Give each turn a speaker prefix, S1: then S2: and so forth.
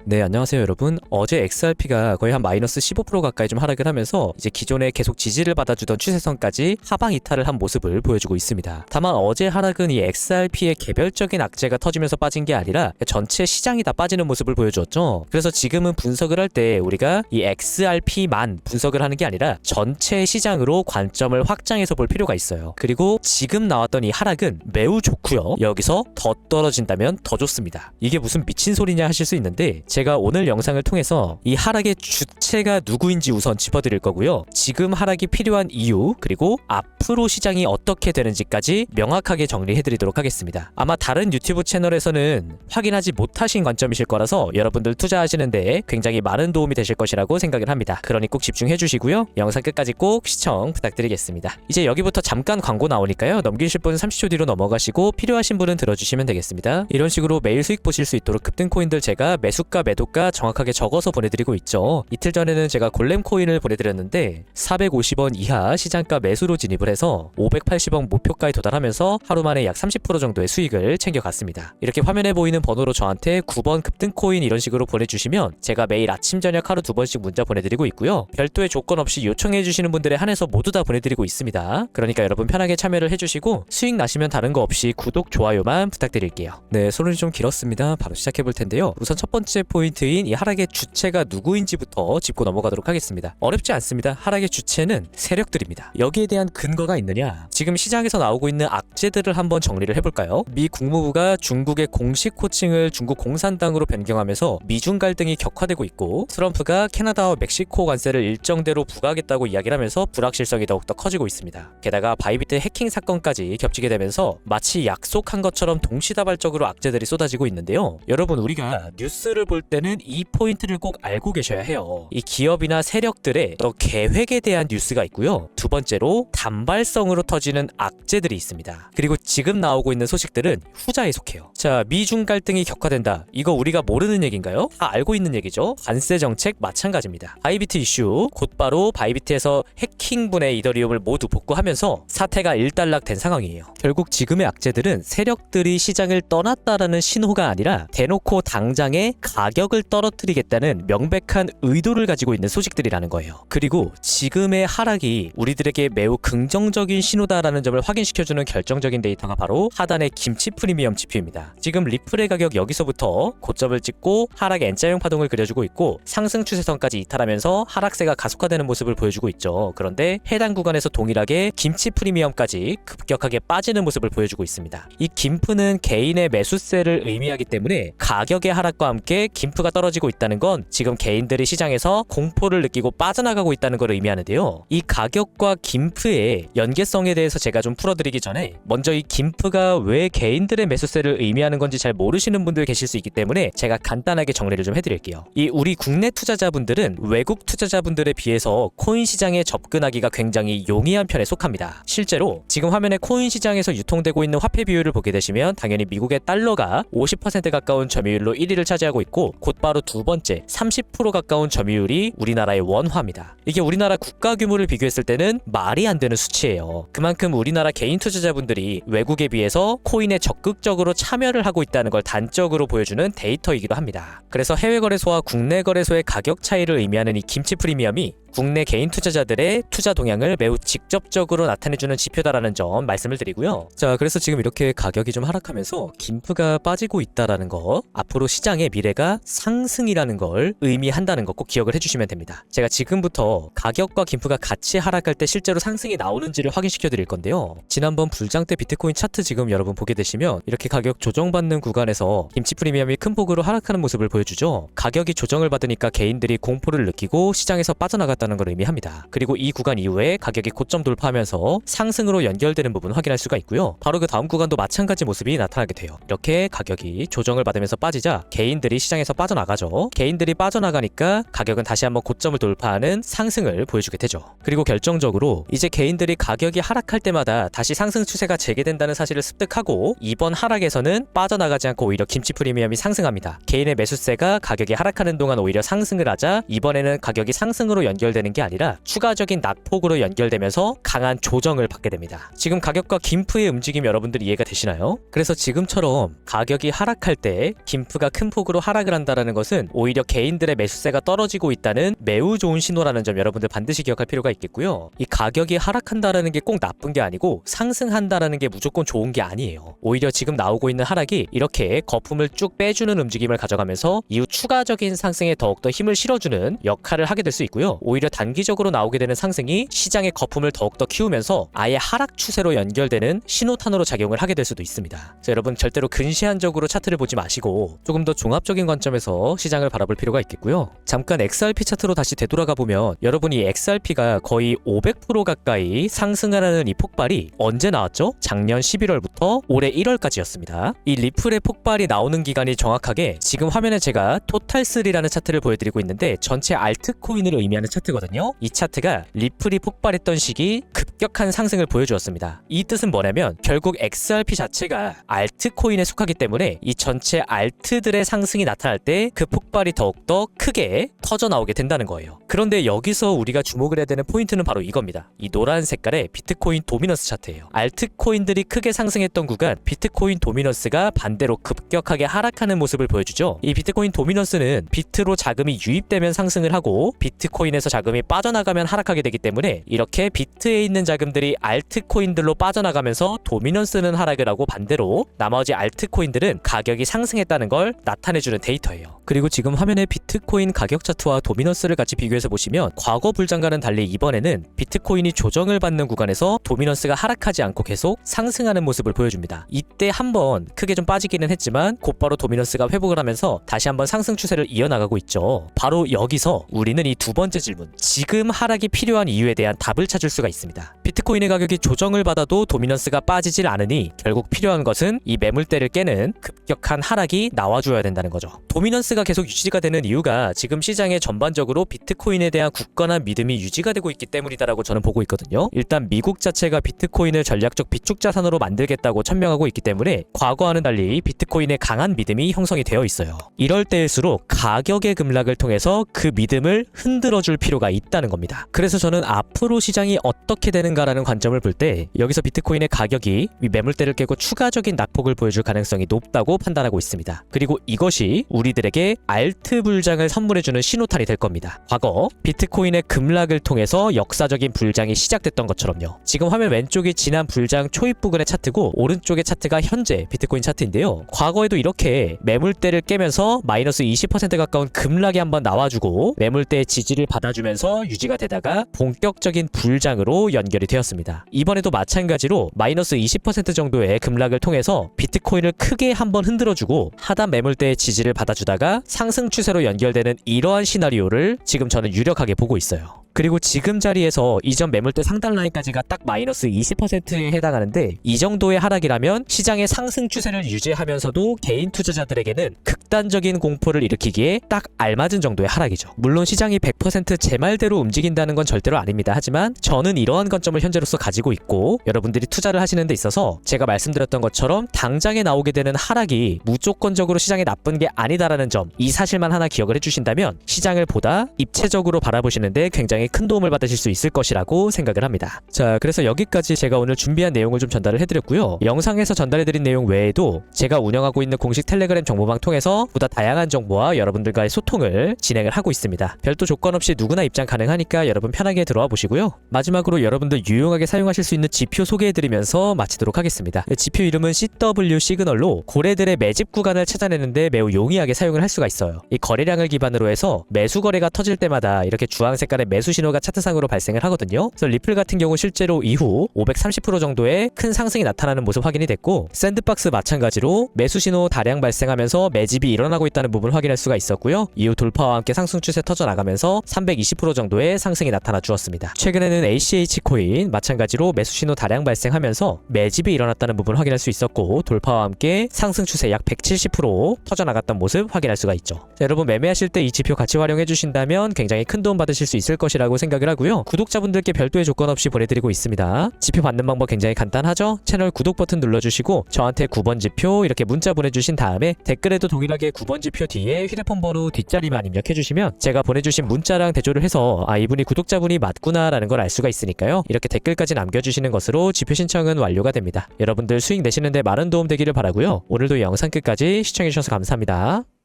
S1: 네, 안녕하세요 여러분. 어제 XRP가 거의 한 마이너스 15% 가까이 좀 하락을 하면서 이제 기존에 계속 지지를 받아주던 추세선까지 하방 이탈을 한 모습을 보여주고 있습니다. 다만 어제 하락은 이 XRP의 개별적인 악재가 터지면서 빠진 게 아니라 전체 시장이 다 빠지는 모습을 보여주었죠. 그래서 지금은 분석을 할 때 우리가 이 XRP만 분석을 하는 게 아니라 전체 시장으로 관점을 확장해서 볼 필요가 있어요. 그리고 지금 나왔던 이 하락은 매우 좋고요. 여기서 더 떨어진다면 더 좋습니다. 이게 무슨 미친 소리냐 하실 수 있는데 제가 오늘 영상을 통해서 이 하락의 주체가 누구인지 우선 짚어드릴 거고요. 지금 하락이 필요한 이유, 그리고 앞으로 시장이 어떻게 되는지까지 명확하게 정리해드리도록 하겠습니다. 아마 다른 유튜브 채널에서는 확인하지 못하신 관점이실 거라서 여러분들 투자하시는데 굉장히 많은 도움이 되실 것이라고 생각을 합니다. 그러니 꼭 집중해 주시고요. 영상 끝까지 꼭 시청 부탁드리겠습니다. 이제 여기부터 잠깐 광고 나오니까요. 넘기실 분은 30초 뒤로 넘어가시고 필요하신 분은 들어주시면 되겠습니다. 이런 식으로 매일 수익 보실 수 있도록 급등 코인들 제가 매수가 매도가 정확하게 적어서 보내드리고 있죠. 이틀 전에는 제가 골렘 코인을 보내드렸는데 450원 이하 시장가 매수로 진입을 해서 580원 목표가에 도달하면서 하루 만에 약 30% 정도의 수익을 챙겨갔습니다. 이렇게 화면에 보이는 번호로 저한테 9번 급등 코인 이런 식으로 보내주시면 제가 매일 아침 저녁 하루 2번씩 문자 보내드리고 있고요. 별도의 조건 없이 요청해주시는 분들에 한해서 모두 다 보내드리고 있습니다. 그러니까 여러분 편하게 참여를 해주시고 수익 나시면 다른 거 없이 구독, 좋아요만 부탁드릴게요. 네, 소론이 좀 길었습니다. 바로 시작해볼 텐데요. 우선 첫 번째 포인트인 이 하락의 주체가 누구인지부터 짚고 넘어가도록 하겠습니다. 어렵지 않습니다. 하락의 주체는 세력들입니다. 여기에 대한 근거가 있느냐? 지금 시장에서 나오고 있는 악재들을 한번 정리를 해볼까요? 미 국무부가 중국의 공식 호칭을 중국 공산당으로 변경하면서 미중 갈등이 격화되고 있고, 트럼프가 캐나다와 멕시코 관세를 일정대로 부과하겠다고 이야기를 하면서 불확실성이 더욱더 커지고 있습니다. 게다가 바이비트 해킹 사건까지 겹치게 되면서 마치 약속한 것처럼 동시다발적으로 악재들이 쏟아지고 있는데요. 여러분, 우리가 뉴스를 볼 때는 이 포인트를 꼭 알고 계셔야 해요. 이 기업이나 세력들의 계획에 대한 뉴스가 있고요. 두 번째로 단발성으로 터지는 악재들이 있습니다. 그리고 지금 나오고 있는 소식들은 후자에 속해요. 자, 미중 갈등이 격화된다. 이거 우리가 모르는 얘기인가요? 다 알고 있는 얘기죠. 관세 정책 마찬가지입니다. 바이비트 이슈, 곧바로 바이비트에서 해킹분의 이더리움을 모두 복구하면서 사태가 일단락된 상황이에요. 결국 지금의 악재들은 세력들이 시장을 떠났다라는 신호가 아니라 대놓고 당장에 가격을 떨어뜨리겠다는 명백한 의도를 가지고 있는 소식들이라는 거예요. 그리고 지금의 하락이 우리들에게 매우 긍정적인 신호다라는 점을 확인시켜주는 결정적인 데이터가 바로 하단의 김치 프리미엄 지표입니다. 지금 리플의 가격 여기서부터 고점을 찍고 하락의 N자형 파동을 그려주고 있고 상승 추세선까지 이탈하면서 하락세가 가속화되는 모습을 보여주고 있죠. 그런데 해당 구간에서 동일하게 김치 프리미엄까지 급격하게 빠지는 모습을 보여주고 있습니다. 이 김프는 개인의 매수세를 의미하기 때문에 가격의 하락과 함께 김프가 떨어지고 있다는 건 지금 개인들이 시장에서 공포를 느끼고 빠져나가고 있다는 걸 의미하는데요. 이 가격과 김프의 연계성에 대해서 제가 좀 풀어드리기 전에 먼저 이 김프가 왜 개인들의 매수세를 의미하는 건지 잘 모르시는 분들 계실 수 있기 때문에 제가 간단하게 정리를 좀 해드릴게요. 이 우리 국내 투자자분들은 외국 투자자분들에 비해서 코인 시장에 접근하기가 굉장히 용이한 편에 속합니다. 실제로 지금 화면에 코인 시장에서 유통되고 있는 화폐 비율을 보게 되시면 당연히 미국의 달러가 50% 가까운 점유율로 1위를 차지하고 있고 곧바로 두 번째 30% 가까운 점유율이 우리나라의 원화입니다. 이게 우리나라 국가 규모를 비교했을 때는 말이 안 되는 수치예요. 그만큼 우리나라 개인 투자자분들이 외국에 비해서 코인에 적극적으로 참여를 하고 있다는 걸 단적으로 보여주는 데이터이기도 합니다. 그래서 해외 거래소와 국내 거래소의 가격 차이를 의미하는 이 김치 프리미엄이 국내 개인 투자자들의 투자 동향을 매우 직접적으로 나타내주는 지표다라는 점 말씀을 드리고요. 자, 그래서 지금 이렇게 가격이 좀 하락하면서 김프가 빠지고 있다라는 거, 앞으로 시장의 미래가 상승이라는 걸 의미한다는 거 꼭 기억을 해주시면 됩니다. 제가 지금부터 가격과 김프가 같이 하락할 때 실제로 상승이 나오는지를 확인시켜 드릴 건데요. 지난번 불장 때 비트코인 차트 지금 여러분 보게 되시면 이렇게 가격 조정받는 구간에서 김치 프리미엄이 큰 폭으로 하락하는 모습을 보여주죠. 가격이 조정을 받으니까 개인들이 공포를 느끼고 시장에서 빠져나갔다는 걸 의미합니다. 그리고 이 구간 이후에 가격이 고점 돌파하면서 상승으로 연결되는 부분 확인할 수가 있고요. 바로 그 다음 구간도 마찬가지 모습이 나타나게 돼요. 이렇게 가격이 조정을 받으면서 빠지자 개인들이 시장에서 빠져나가죠. 개인들이 빠져나가니까 가격은 다시 한번 고점을 돌파하는 상승을 보여주게 되죠. 그리고 결정적으로 이제 개인들이 가격이 하락할 때마다 다시 상승 추세가 재개된다는 사실을 습득하고 이번 하락에서는 빠져나가지 않고 오히려 김치 프리미엄이 상승합니다. 개인의 매수세가 가격이 하락하는 동안 오히려 상승을 하자 이번에는 가격이 상승으로 연결 연결되는 게 아니라 추가적인 낙폭으로 연결되면서 강한 조정을 받게 됩니다. 지금 가격과 김프의 움직임 여러분들 이해가 되시나요? 그래서 지금처럼 가격이 하락할 때 김프가 큰 폭으로 하락을 한다는 것은 오히려 개인들의 매수세가 떨어지고 있다는 매우 좋은 신호라는 점 여러분들 반드시 기억할 필요가 있겠고요. 이 가격이 하락한다는 게 꼭 나쁜 게 아니고 상승한다는 게 무조건 좋은 게 아니에요. 오히려 지금 나오고 있는 하락이 이렇게 거품을 쭉 빼주는 움직임을 가져가면서 이후 추가적인 상승에 더욱더 힘을 실어주는 역할을 하게 될 수 있고요. 오히려 단기적으로 나오게 되는 상승이 시장의 거품을 더욱더 키우면서 아예 하락 추세로 연결되는 신호탄으로 작용을 하게 될 수도 있습니다. 자, 여러분 절대로 근시안적으로 차트를 보지 마시고 조금 더 종합적인 관점에서 시장을 바라볼 필요가 있겠고요. 잠깐 XRP 차트로 다시 되돌아가 보면 여러분이 XRP가 거의 500% 가까이 상승하는 이 폭발이 언제 나왔죠? 작년 11월부터 올해 1월까지였습니다. 이 리플의 폭발이 나오는 기간이 정확하게 지금 화면에 제가 토탈3라는 차트를 보여드리고 있는데 전체 알트코인을 의미하는 차트거든요. 이 차트가 리플이 폭발했던 시기 급격한 상승을 보여주었습니다. 이 뜻은 뭐냐면 결국 XRP 자체가 알트코인에 속하기 때문에 이 전체 알트들의 상승이 나타날 때 그 폭발이 더욱더 크게 터져 나오게 된다는 거예요. 그런데 여기서 우리가 주목을 해야 되는 포인트는 바로 이겁니다. 이 노란 색깔의 비트코인 도미넌스 차트예요. 알트코인들이 크게 상승했던 구간 비트코인 도미넌스가 반대로 급격하게 하락하는 모습을 보여주죠. 이 비트코인 도미넌스는 비트로 자금이 유입되면 상승을 하고 비트코인에서 자금이 빠져나가면 하락하게 되기 때문에 이렇게 비트에 있는 자금들이 알트코인들로 빠져나가면서 도미넌스는 하락을 하고 반대로 나머지 알트코인들은 가격이 상승했다는 걸 나타내주는 데이터예요. 그리고 지금 화면에 비트코인 가격 차트와 도미넌스를 같이 비교해서 보시면 과거 불장과는 달리 이번에는 비트코인이 조정을 받는 구간에서 도미넌스가 하락하지 않고 계속 상승하는 모습을 보여줍니다. 이때 한번 크게 좀 빠지기는 했지만 곧바로 도미넌스가 회복을 하면서 다시 한번 상승 추세를 이어나가고 있죠. 바로 여기서 우리는 이 두 번째 질문, 지금 하락이 필요한 이유에 대한 답을 찾을 수가 있습니다. 비트코인의 가격이 조정을 받아도 도미넌스가 빠지질 않으니 결국 필요한 것은 이 매물대를 깨는 급격한 하락이 나와줘야 된다는 거죠. 도미넌스가 계속 유지가 되는 이유가 지금 시장에 전반적으로 비트코인에 대한 굳건한 믿음이 유지가 되고 있기 때문이다라고 저는 보고 있거든요. 일단 미국 자체가 비트코인을 전략적 비축 자산으로 만들겠다고 천명하고 있기 때문에 과거와는 달리 비트코인에 강한 믿음이 형성이 되어 있어요. 이럴 때일수록 가격의 급락을 통해서 그 믿음을 흔들어줄 필요가 있다는 겁니다. 그래서 저는 앞으로 시장이 어떻게 되는가라는 관점을 볼 때 여기서 비트코인의 가격이 이 매물대를 깨고 추가적인 낙폭을 보여줄 가능성이 높다고 판단하고 있습니다. 그리고 이것이 우리들에게 알트 불장을 선물해주는 신호탄이 될 겁니다. 과거 비트코인의 급락을 통해서 역사적인 불장이 시작됐던 것처럼요. 지금 화면 왼쪽이 지난 불장 초입 부근의 차트고 오른쪽의 차트가 현재 비트코인 차트인데요. 과거에도 이렇게 매물대를 깨면서 마이너스 20% 가까운 급락이 한번 나와주고 매물대의 지지를 받아주면서 유지가 되다가 본격적인 불장으로 연결이 되었습니다. 이번에도 마찬가지로 마이너스 20% 정도의 급락을 통해서 비트코인을 크게 한번 흔들어주고 하단 매물대의 지지를 받아주다가 상승 추세로 연결되는 이러한 시나리오를 지금 저는 유력하게 보고 있어요. 그리고 지금 자리에서 이전 매물대 상단 라인까지가 딱 마이너스 20%에 해당하는데 이 정도의 하락이라면 시장의 상승 추세를 유지하면서도 개인 투자자들에게는 극단적인 공포를 일으키기에 딱 알맞은 정도의 하락이죠. 물론 시장이 100% 제 말대로 움직인다는 건 절대로 아닙니다. 하지만 저는 이러한 관점을 현재로서 가지고 있고 여러분들이 투자를 하시는 데 있어서 제가 말씀드렸던 것처럼 당장에 나오게 되는 하락이 무조건적으로 시장에 나쁜 게 아니다라는 점, 이 사실만 하나 기억을 해주신다면 시장을 보다 입체적으로 바라보시는데 굉장히 큰 도움을 받으실 수 있을 것이라고 생각을 합니다. 자, 그래서 여기까지 제가 오늘 준비한 내용을 좀 전달을 해드렸고요. 영상에서 전달해드린 내용 외에도 제가 운영하고 있는 공식 텔레그램 정보방 통해서 보다 다양한 정보와 여러분들과의 소통을 진행을 하고 있습니다. 별도 조건 없이 누구나 입장 가능하니까 여러분 편하게 들어와 보시고요. 마지막으로 여러분들 유용하게 사용하실 수 있는 지표 소개해드리면서 마치도록 하겠습니다. 지표 이름은 CW 시그널로 고래들의 매집 구간을 찾아내는데 매우 용이하게 사용을 할 수가 있어요. 이 거래량을 기반으로 해서 매수 거래가 터질 때마다 이렇게 주황 색깔의 매수 신호가 차트상으로 발생을 하거든요. 그래서 리플 같은 경우 실제로 이후 530% 정도의 큰 상승이 나타나는 모습 확인이 됐고 샌드박스 마찬가지로 매수 신호 다량 발생하면서 매집이 일어나고 있다는 부분을 확인할 수가 있었고요. 이후 돌파와 함께 상승 추세 터져나가면서 320% 정도의 상승이 나타나 주었습니다. 최근에는 ACH 코인 마찬가지로 매수 신호 다량 발생하면서 매집이 일어났다는 부분을 확인할 수 있었고 돌파와 함께 상승 추세 약 170% 터져나갔던 모습 확인할 수가 있죠. 자, 여러분 매매하실 때 이 지표 같이 활용해 주신다면 굉장히 큰 도움 받으실 수 있을 것이라 것이라고 생각을 하고요. 구독자분들께 별도의 조건 없이 보내드리고 있습니다. 지표 받는 방법 굉장히 간단하죠? 채널 구독 버튼 눌러주시고 저한테 9번 지표 이렇게 문자 보내주신 다음에 댓글에도 동일하게 9번 지표 뒤에 휴대폰 번호 뒷자리만 입력해주시면 제가 보내주신 문자랑 대조를 해서 이분이 구독자분이 맞구나 라는 걸 알 수가 있으니까요. 이렇게 댓글까지 남겨주시는 것으로 지표 신청은 완료가 됩니다. 여러분들 수익 내시는데 많은 도움 되기를 바라고요. 오늘도 영상 끝까지 시청해주셔서 감사합니다.